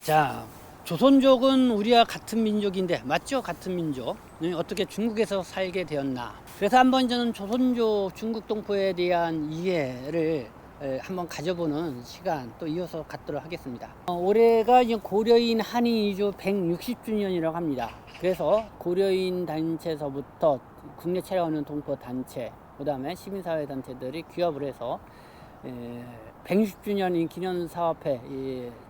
자, 조선족은 우리와 같은 민족인데, 맞죠? 같은 민족. 어떻게 중국에서 살게 되었나. 그래서 한번 저는 조선족 중국 동포에 대한 이해를 한번 가져보는 시간 또 이어서 갖도록 하겠습니다. 올해가 이제 고려인 한인 이주 160주년이라고 합니다. 그래서 고려인 단체에서부터 국내 촬영하는 동포 단체, 그 다음에 시민사회 단체들이 규합을 해서 160주년 기념사업회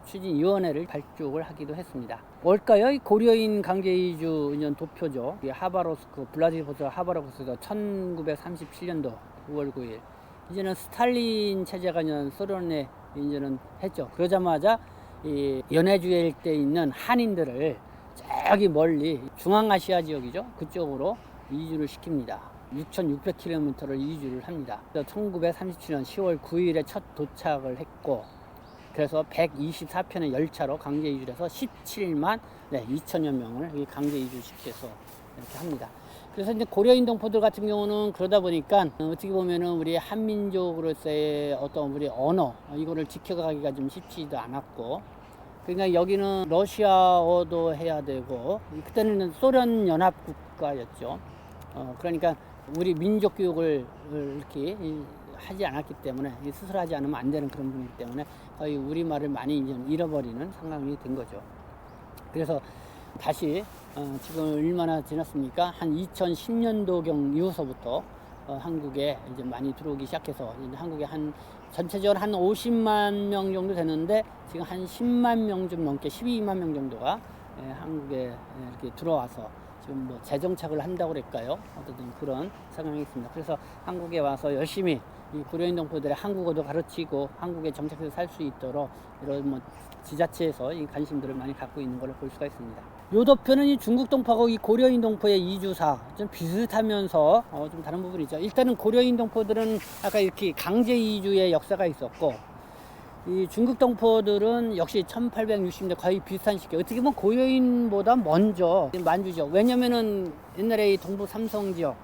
추진위원회를 발족을 하기도 했습니다. 뭘까요? 고려인 강제이주 도표죠. 하바로스크, 블라디보스토크 하바로스크에서 1937년도 9월 9일. 이제는 스탈린 체제가 소련에 이제는 했죠. 그러자마자 이 연해주에 일대에 있는 한인들을 저기 멀리 중앙아시아 지역이죠. 그쪽으로 이주를 시킵니다. 6,600km를 이주를 합니다. 1937년 10월 9일에 첫 도착을 했고, 그래서 124편의 열차로 강제 이주를 해서 17만 2천여 명을 강제 이주시켜서 이렇게 합니다. 그래서 이제 고려인 동포들 같은 경우는 그러다 보니까 어떻게 보면은 우리 한민족으로서의 어떤 우리 언어 이거를 지켜가기가 좀 쉽지도 않았고, 그러니까 여기는 러시아어도 해야 되고, 그때는 소련 연합 국가였죠. 그러니까 우리 민족 교육을 이렇게 하지 않았기 때문에, 스스로 하지 않으면 안 되는 그런 분이기 때문에 거의 우리말을 많이 이제 잃어버리는 상황이 된 거죠. 그래서 다시 지금 얼마나 지났습니까? 한 2010년도경 이후서부터 한국에 이제 많이 들어오기 시작해서 이제 한국에 전체적으로 한 50만 명 정도 되는데, 지금 한 10만 명 좀 넘게 12만 명 정도가 한국에 이렇게 들어와서 지금 뭐 재정착을 한다고 그럴까요? 어쨌든 그런 상황이 있습니다. 그래서 한국에 와서 열심히 이 고려인 동포들의 한국어도 가르치고 한국에 정착해서 살 수 있도록 이런 뭐 지자체에서 이 관심들을 많이 갖고 있는 걸 볼 수가 있습니다. 요 도표는 이 중국 동포하고 이 고려인 동포의 이주사 좀 비슷하면서 좀 다른 부분이죠. 일단은 고려인 동포들은 아까 이렇게 강제 이주의 역사가 있었고, 이 중국 동포들은 역시 1860년대 거의 비슷한 시기, 어떻게 보면 고려인보다 먼저 만주죠. 왜냐면은 옛날에 이 동부 삼성 지역,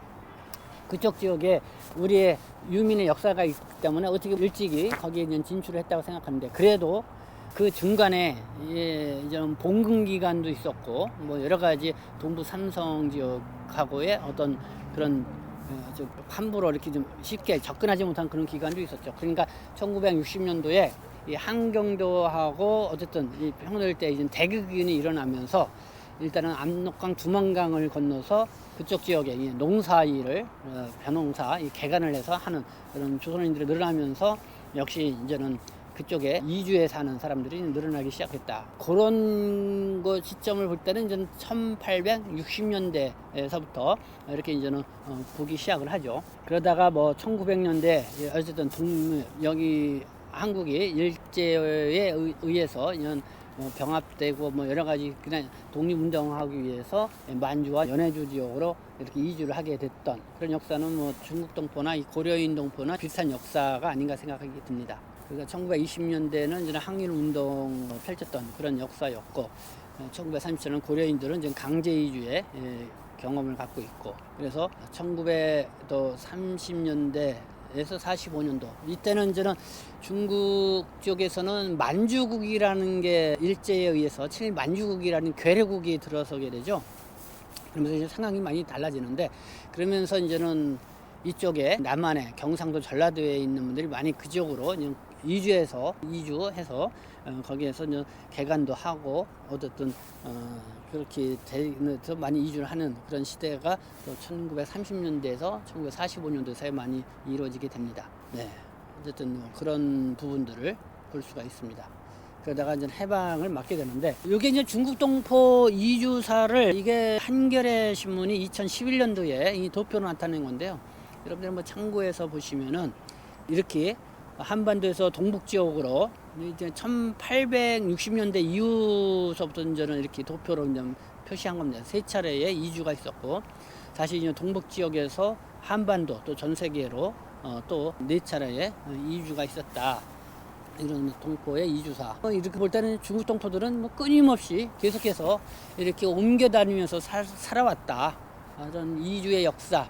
그쪽 지역에 우리의 유민의 역사가 있기 때문에 어떻게 일찍이 거기에 진출을 했다고 생각하는데, 그래도 그 중간에 좀 봉근 기간도 있었고, 뭐 여러 가지 동부 삼성 지역하고의 어떤 그런 함부로 이렇게 좀 쉽게 접근하지 못한 그런 기간도 있었죠. 그러니까 1960년도에 이 한경도하고 어쨌든 이 평화될 때 이제 대극이 일어나면서 일단은 압록강 두만강을 건너서 그쪽 지역에 농사일을 벼농사 개간을 해서 하는 그런 조선인들이 늘어나면서, 역시 이제는 그쪽에 이주에 사는 사람들이 늘어나기 시작했다. 그런 거 시점을 볼 때는 이제 1860년대에서부터 이렇게 이제는 보기 시작을 하죠. 그러다가 뭐 1900년대 어쨌든 여기 한국이 일제에 의해서 이런 병합되고 뭐 여러 가지 그냥 독립운동하기 위해서 만주와 연해주 지역으로 이렇게 이주를 하게 됐던 그런 역사는 뭐 중국 동포나 이 고려인 동포나 비슷한 역사가 아닌가 생각하게 듭니다. 그러니까 1920년대는 이제 항일 운동을 펼쳤던 그런 역사였고, 1930년은 고려인들은 이제 강제 이주의 경험을 갖고 있고, 그래서 1930년대 에서 45년도 이때는 이제는 중국 쪽에서는 만주국이라는 게 일제에 의해서 친일 만주국이라는 괴뢰국이 들어서게 되죠. 그러면서 이제 상황이 많이 달라지는데, 그러면서 이제는 이쪽에 남한에 경상도 전라도에 있는 분들이 많이 그쪽으로 이주해서 거기에서 이제 개간도 하고 어쨌든 그렇게 더 많이 이주를 하는 그런 시대가 또 1930년대에서 1945년도 사이에 많이 이루어지게 됩니다. 네, 어쨌든 그런 부분들을 볼 수가 있습니다. 그러다가 이제 해방을 맞게 되는데, 이게 이제 중국 동포 이주사를 이게 한겨레 신문이 2011년도에 이 도표로 나타낸 건데요. 여러분들 한번 참고해서 보시면은 이렇게 한반도에서 동북 지역으로 이제 1860년대 이후서부터 이제는 이렇게 도표로 이제 표시한 겁니다. 세 차례의 이주가 있었고, 다시 이제 동북 지역에서 한반도 또 전 세계로 또 네 차례의 이주가 있었다. 이런 동포의 이주사. 이렇게 볼 때는 중국 동포들은 뭐 끊임없이 계속해서 이렇게 옮겨 다니면서 살아왔다. 이런 이주의 역사.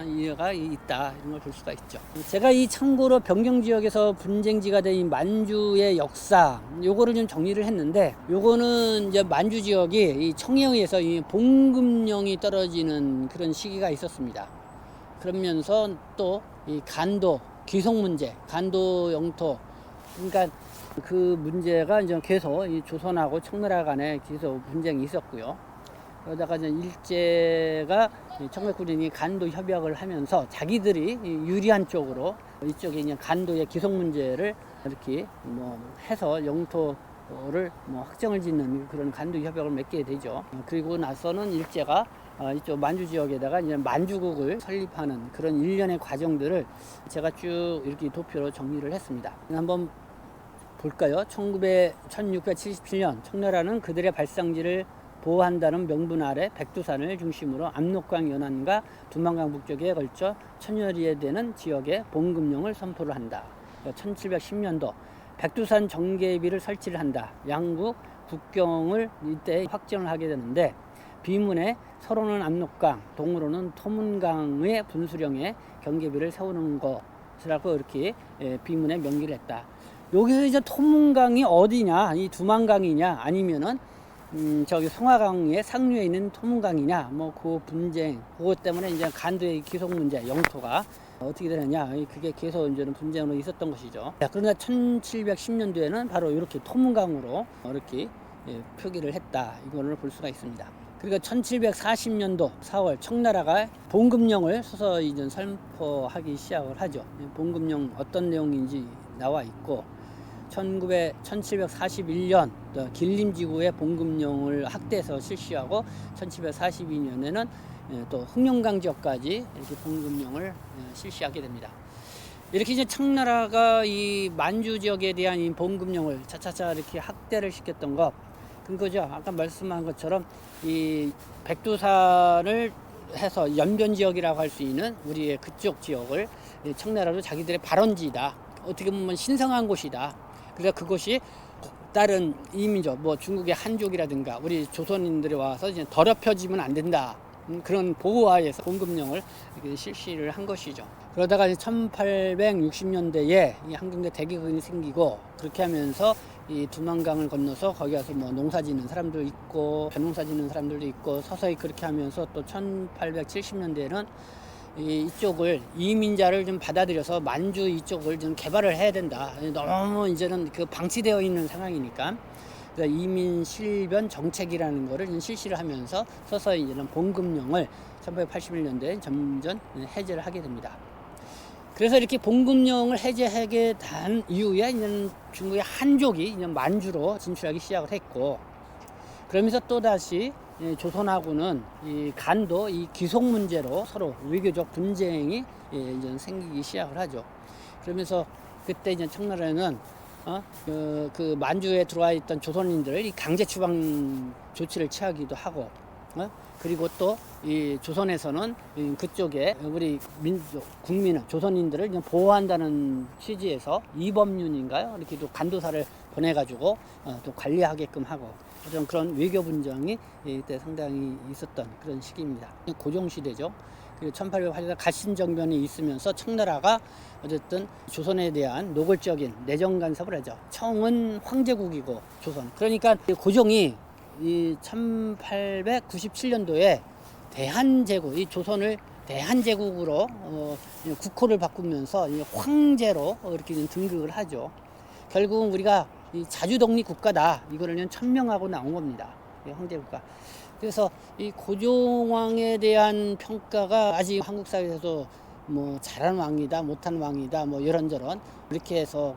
이해가 있다, 이런 걸 볼 수가 있죠. 제가 이 참고로 변경 지역에서 분쟁지가 된 만주의 역사, 요거를 좀 정리를 했는데, 요거는 이제 만주 지역이 이 청해에 의해서 이 봉금령이 떨어지는 그런 시기가 있었습니다. 그러면서 또 이 간도 귀속 문제, 간도 영토, 그러니까 그 문제가 이제 계속 이 조선하고 청나라 간에 계속 분쟁이 있었고요. 그러다가 이제 일제가 청백군인이 간도 협약을 하면서 자기들이 유리한 쪽으로 이쪽에 이제 간도의 기속 문제를 이렇게 뭐 해서 영토를 뭐 확정을 짓는 그런 간도 협약을 맺게 되죠. 그리고 나서는 일제가 이쪽 만주 지역에다가 이제 만주국을 설립하는 그런 일련의 과정들을 제가 쭉 이렇게 도표로 정리를 했습니다. 한번 볼까요? 1677년 청나라는 그들의 발상지를 보호한다는 명분 아래 백두산을 중심으로 압록강 연안과 두만강 북쪽에 걸쳐 천여리에 되는 지역에 봉금령을 선포를 한다. 1710년도 백두산 정계비를 설치를 한다. 양국 국경을 이때 확정을 하게 되는데, 비문에 서로는 압록강, 동으로는 토문강의 분수령에 경계비를 세우는 것이라고 이렇게 비문에 명기를 했다. 여기서 이제 토문강이 어디냐, 이 두만강이냐, 아니면은 저기 송화강의 상류에 있는 토문강이냐, 뭐 그 분쟁, 그것 때문에 이제 간도의 기속 문제, 영토가 어떻게 되느냐, 그게 계속 이제는 분쟁으로 있었던 것이죠. 그러나 1710년도에는 바로 이렇게 토문강으로 이렇게 표기를 했다, 이거를 볼 수가 있습니다. 그리고 1740년도 4월 청나라가 봉금령을 서서히 이제 선포하기 시작을 하죠. 봉금령 어떤 내용인지 나와 있고, 1741년 길림지구의 봉금령을 확대해서 실시하고, 1742년에는 또 흑룡강 지역까지 이렇게 봉금령을 실시하게 됩니다. 이렇게 이제 청나라가 이 만주 지역에 대한 이 봉금령을 차차차 이렇게 확대를 시켰던 것, 그거죠. 아까 말씀한 것처럼 이 백두산을 해서 연변 지역이라고 할 수 있는 우리의 그쪽 지역을 청나라로 자기들의 발원지다, 어떻게 보면 신성한 곳이다. 그래서 그것이 다른 이민족, 뭐 중국의 한족이라든가 우리 조선인들이 와서 이제 더럽혀지면 안 된다, 그런 보호하에서 봉금령을 실시를 한 것이죠. 그러다가 1860년대에 이 한경대 대기근이 생기고, 그렇게 하면서 이 두만강을 건너서 거기 가서 뭐 농사 짓는 사람도 있고 벼농사 짓는 사람들도 있고, 서서히 그렇게 하면서 또 1870년대에는 이쪽을 이민자를 좀 받아들여서 만주 이쪽을 좀 개발을 해야 된다. 너무 이제는 그 방치되어 있는 상황이니까 이민 실변 정책이라는 거를 실시를 하면서 서서히 이제는 봉금령을 1881년도에 점점 해제를 하게 됩니다. 그래서 이렇게 봉금령을 해제하게 된 이후에 이제 중국의 한족이 이제 만주로 진출하기 시작을 했고, 그러면서 또 다시 조선하고는 이 간도 이 기속 문제로 서로 외교적 분쟁이 이제 생기기 시작을 하죠. 그러면서 그때 이제 청나라는 그 만주에 들어와 있던 조선인들을 이 강제 추방 조치를 취하기도 하고, 그리고 또 이 조선에서는 그쪽에 우리 민족 국민을, 조선인들을 보호한다는 취지에서 이범윤인가요? 이렇게 또 간도사를 보내가지고 또 관리하게끔 하고, 그런 외교 분쟁이 이때 상당히 있었던 그런 시기입니다. 고종시대죠. 그리고 1808년 가신정변이 있으면서 청나라가 어쨌든 조선에 대한 노골적인 내정 간섭을 하죠. 청은 황제국이고 조선. 그러니까 고종이 이 1897년도에 대한제국, 이 조선을 대한제국으로 국호를 바꾸면서 황제로 이렇게 등극을 하죠. 결국은 우리가 이 자주독립 국가다, 이거를 천명하고 나온 겁니다. 황제국가. 그래서 이 고종왕에 대한 평가가 아직 한국 사회에서 뭐 잘하는 왕이다, 못하는 왕이다, 뭐 이런저런 이렇게 해서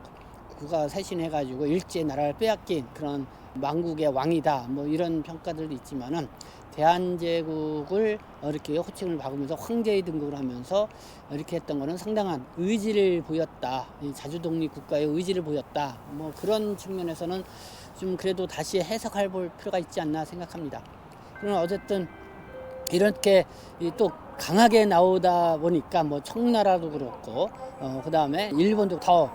국가 쇄신해가지고 일제 나라를 빼앗긴 그런 망국의 왕이다, 뭐 이런 평가들도 있지만은, 대한제국을 이렇게 호칭을 박으면서 황제의 등극을 하면서 이렇게 했던 거는 상당한 의지를 보였다, 이 자주독립 국가의 의지를 보였다, 뭐 그런 측면에서는 좀 그래도 다시 해석할 볼 필요가 있지 않나 생각합니다. 그러나 어쨌든 이렇게 또 강하게 나오다 보니까 뭐 청나라도 그렇고 그 다음에 일본도 더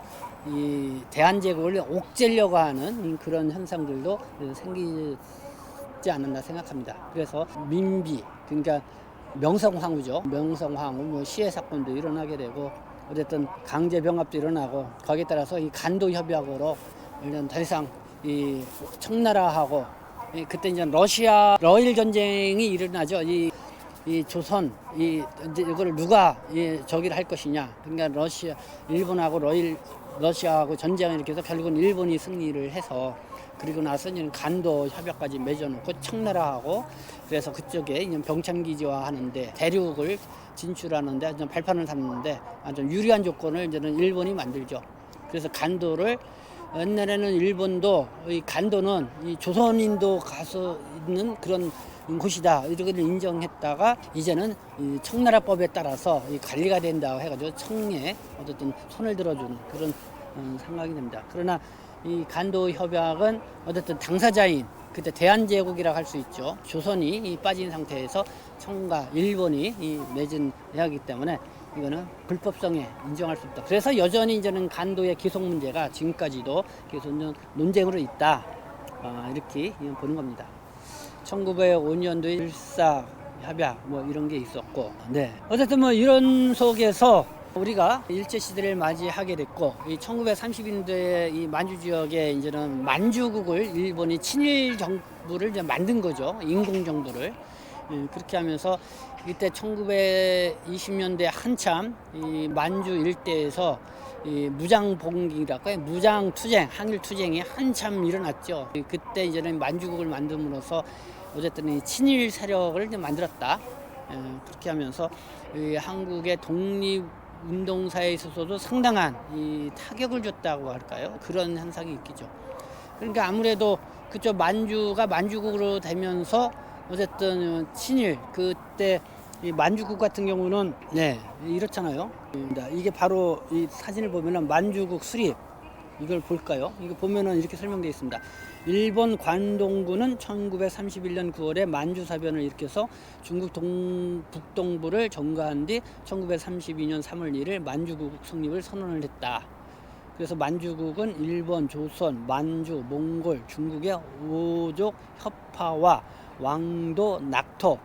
이 대한제국을 옥죄려고 하는 그런 현상들도 생기지 않았나 생각합니다. 그래서 민비, 그러니까 명성황후죠. 명성황후 뭐 시해 사건도 일어나게 되고 어쨌든 강제 병합도 일어나고 거기에 따라서 이 간도 협약으로 이런 더 이상 이 청나라하고 그때 이제 러시아 러일 전쟁이 일어나죠. 이 조선 이제 이거를 누가 저기를 할 것이냐. 그러니까 일본하고 러시아하고 전쟁을 이렇게 해서 결국은 일본이 승리를 해서 그리고 나서 이제 간도 협약까지 맺어놓고 청나라하고 그래서 그쪽에 이제 병창기지화 하는데 대륙을 진출하는데 발판을 삼는데 아주 유리한 조건을 이제는 일본이 만들죠. 그래서 간도를 옛날에는 일본도 이 간도는 이 조선인도 가서 있는 그런 곳이다 이렇게 인정했다가 이제는 이 청나라법에 따라서 이 관리가 된다고 해가지고 청에 어쨌든 손을 들어주는 그런 상황이 됩니다. 그러나 이 간도 협약은 어쨌든 당사자인 그때 대한제국이라고 할 수 있죠. 조선이 이 빠진 상태에서 청과 일본이 이 맺은 계약이기 때문에 이거는 불법성에 인정할 수 없다. 그래서 여전히 이제는 간도의 기속 문제가 지금까지도 계속 논쟁으로 있다. 이렇게 보는 겁니다. 1905년도에 일사 협약 뭐 이런 게 있었고, 네. 어쨌든 뭐 이런 속에서 우리가 일제 시대를 맞이하게 됐고, 이 1930년대에 이 만주 지역에 이제는 만주국을 일본이 친일 정부를 이제 만든 거죠. 인공 정부를. 그렇게 하면서 이때 1920년대 한참 이 만주 일대에서 이 무장봉기라고 해요. 무장투쟁, 항일투쟁이 한참 일어났죠. 그때 이제는 만주국을 만듦으로써 어쨌든 이 친일 세력을 이제 만들었다. 그렇게 하면서 이 한국의 독립운동사에 있어서도 상당한 이 타격을 줬다고 할까요? 그런 현상이 있겠죠. 그러니까 아무래도 그쪽 만주가 만주국으로 되면서 어쨌든 친일 그때 이 만주국 같은 경우는 네 이렇잖아요. 이게 바로 이 사진을 보면은 만주국 수립 이걸 볼까요? 이거 보면은 이렇게 설명되어 있습니다. 일본 관동군은 1931년 9월에 만주사변을 일으켜서 중국 북동부를 점거한 뒤 1932년 3월 1일 만주국 성립을 선언을 했다. 그래서 만주국은 일본, 조선, 만주, 몽골, 중국의 오족 협파와 왕도, 낙토,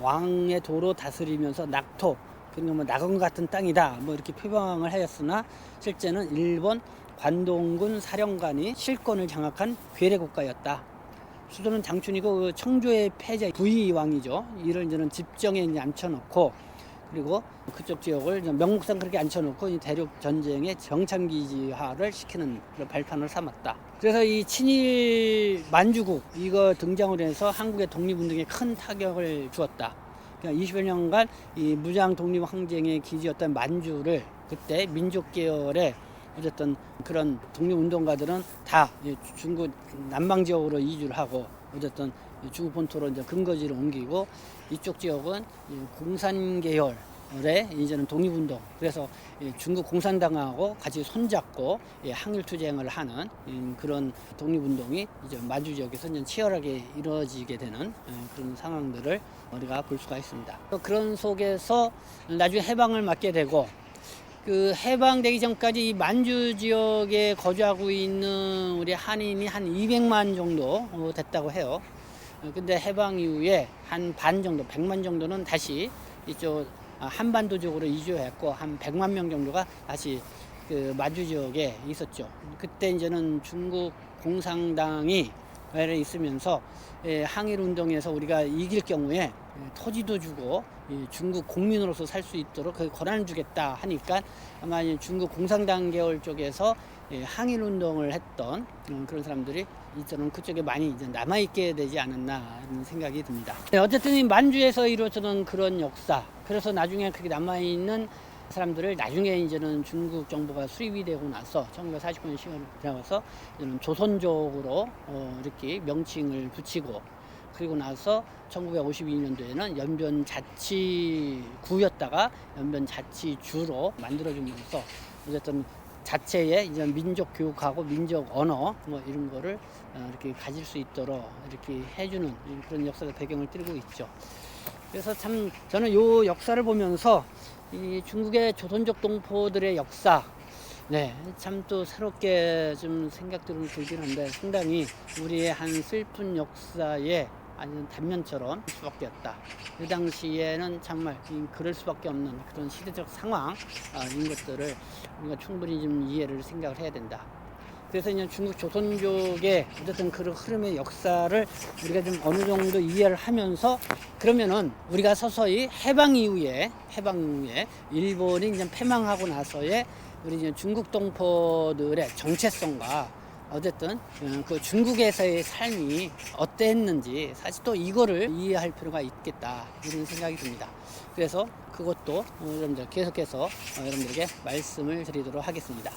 왕의 도로 다스리면서 낙토, 그러니까 뭐 낙원 같은 땅이다, 뭐 이렇게 표방을 하였으나 실제는 일본 관동군 사령관이 실권을 장악한 괴뢰 국가였다. 수도는 장춘이고 그 청조의 패제 부의왕이죠. 이를 이제는 집정에 이제 앉혀놓고 그리고 그쪽 지역을 명목상 그렇게 앉혀놓고 이 대륙 전쟁의 정창기지화를 시키는 그런 발판을 삼았다. 그래서 이 친일 만주국 이거 등장으로 해서 한국의 독립운동에 큰 타격을 주었다. 그러니까 20여 년간 이 무장 독립 항쟁의 기지였던 만주를 그때 민족 계열의 어쨌든 그런 독립운동가들은 다 중국 남방 지역으로 이주를 하고 어쨌든 중국 본토로 이제 근거지를 옮기고 이쪽 지역은 공산 계열의 이제는 독립운동 그래서 중국 공산당하고 같이 손잡고 항일투쟁을 하는 그런 독립운동이 이제 만주 지역에서 이제 치열하게 이루어지게 되는 그런 상황들을 우리가 볼 수가 있습니다. 그런 속에서 나중에 해방을 맞게 되고 그 해방되기 전까지 이 만주 지역에 거주하고 있는 우리 한인이 한 200만 정도 됐다고 해요. 근데 해방 이후에 한 반 정도, 100만 정도는 다시 이쪽 한반도 쪽으로 이주했고 한 100만 명 정도가 다시 그 만주 지역에 있었죠. 그때 이제는 중국 공산당이 있으면서 항일 운동에서 우리가 이길 경우에 토지도 주고 중국 국민으로서 살 수 있도록 그 권한을 주겠다 하니까 아마 중국 공산당 계열 쪽에서 항일 운동을 했던 그런 사람들이 이제는 그쪽에 많이 이제 남아있게 되지 않았나 하는 생각이 듭니다. 어쨌든 이 만주에서 이루어지는 그런 역사, 그래서 나중에 그렇게 남아있는 사람들을 나중에 이제는 중국 정부가 수립이 되고 나서 1949년 시간이 지나서 조선족으로 이렇게 명칭을 붙이고 그리고 나서 1952년도에는 연변자치구였다가 연변자치주로 만들어지면서 어쨌든 자체의 이제 민족 교육하고 민족 언어 뭐 이런 거를 이렇게 가질 수 있도록 이렇게 해주는 그런 역사적 배경을 띠고 있죠. 그래서 참 저는 이 역사를 보면서 이 중국의 조선족 동포들의 역사, 네, 참 또 새롭게 좀 생각들은 들긴 한데 상당히 우리의 한 슬픈 역사에 아니면 단면처럼 수밖에 없다. 그 당시에는 정말 그럴 수밖에 없는 그런 시대적 상황인 것들을 우리가 충분히 좀 이해를 생각을 해야 된다. 그래서 이제 중국 조선족의 어쨌든 그런 흐름의 역사를 우리가 좀 어느 정도 이해를 하면서 그러면은 우리가 서서히 해방 이후에 일본이 이제 패망하고 나서의 우리 이제 중국 동포들의 정체성과 어쨌든 그 중국에서의 삶이 어땠는지 사실 또 이거를 이해할 필요가 있겠다 이런 생각이 듭니다. 그래서 그것도 여러분들 계속해서 여러분들에게 말씀을 드리도록 하겠습니다.